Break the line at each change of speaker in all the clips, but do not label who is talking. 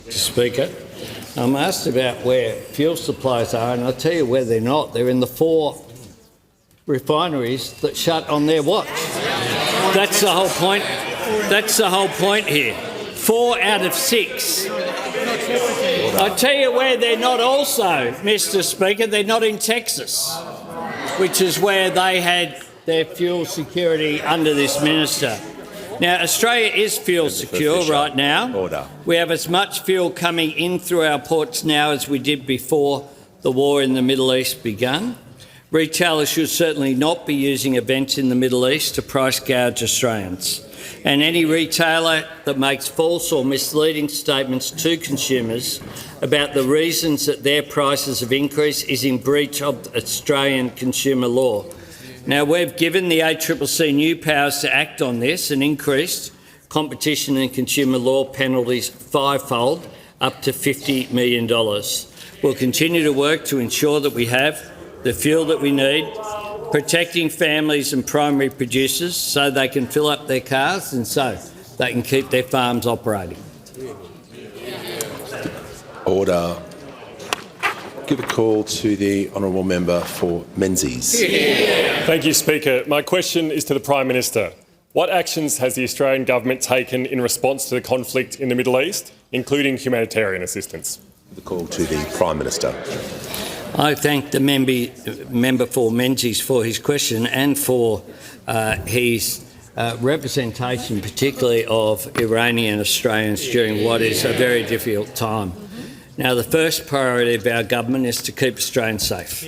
Speaker, I'm asked about where fuel supplies are, and I'll tell you where they're not. They're in the 4 refineries that shut on their watch. That's the whole point. That's the whole point here. 4 out of 6. I'll tell you where they're not also, Mr. Speaker. They're not in Texas, which is where they had their fuel security under this minister. Now, Australia is fuel secure right now.
Order.
We have as much fuel coming in through our ports now as we did before the war in the Middle East began. Retailers should certainly not be using events in the Middle East to price gouge Australians. And any retailer that makes false or misleading statements to consumers about the reasons that their prices have increased is in breach of Australian consumer law. Now, we've given the ACCC new powers to act on this and increased competition and consumer law penalties 5-fold, up to $50 million. We'll continue to work to ensure that we have the fuel that we need, protecting families and primary producers so they can fill up their cars and so they can keep their farms operating.
Order. Give a call to the honourable member for Menzies.
Thank you, Speaker. My question is to the Prime Minister. What actions has the Australian government taken in response to the conflict in the Middle East, including humanitarian assistance?
The call to the Prime Minister.
I thank the member for Menzies for his question and for his representation, particularly of Iranian Australians during what is a very difficult time. Now, the first priority of our government is to keep Australians safe.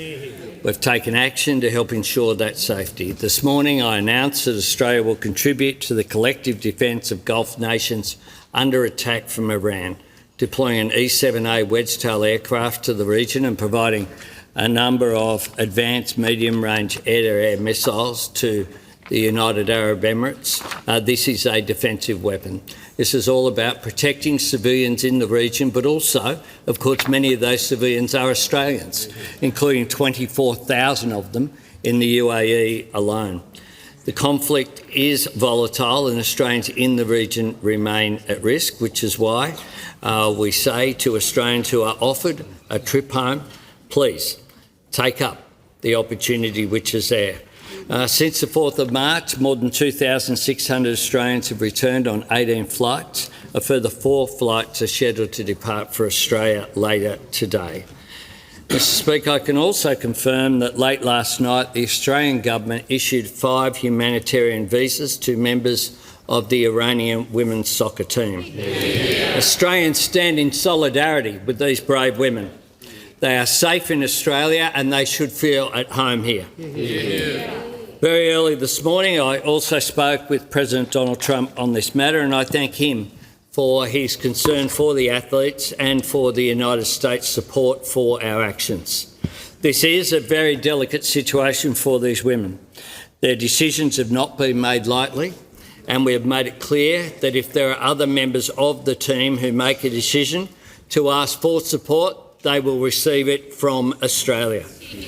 We've taken action to help ensure that safety. This morning I announced that Australia will contribute to the collective defence of Gulf nations under attack from Iran, deploying an E-7A Wedgetail aircraft to the region and providing a number of advanced medium-range air-to-air missiles to the United Arab Emirates. This is a defensive weapon. This is all about protecting civilians in the region, but also, of course, many of those civilians are Australians, including 24,000 of them in the UAE alone. The conflict is volatile and Australians in the region remain at risk, which is why we say to Australians who are offered a trip home, please take up the opportunity which is there. Since the 4th of March, more than 2,600 Australians have returned on 18 flights. A further 4 flights are scheduled to depart for Australia later today. Mr. Speaker, I can also confirm that late last night the Australian government issued 5 humanitarian visas to members of the Iranian women's soccer team. Australians stand in solidarity with these brave women. They are safe in Australia and they should feel at home here. Very early this morning I also spoke with President Donald Trump on this matter, and I thank him for his concern for the athletes and for the United States' support for our actions. This is a very delicate situation for these women. Their decisions have not been made lightly, and we have made it clear that if there are other members of the team who make a decision to ask for support, they will receive it from Australia.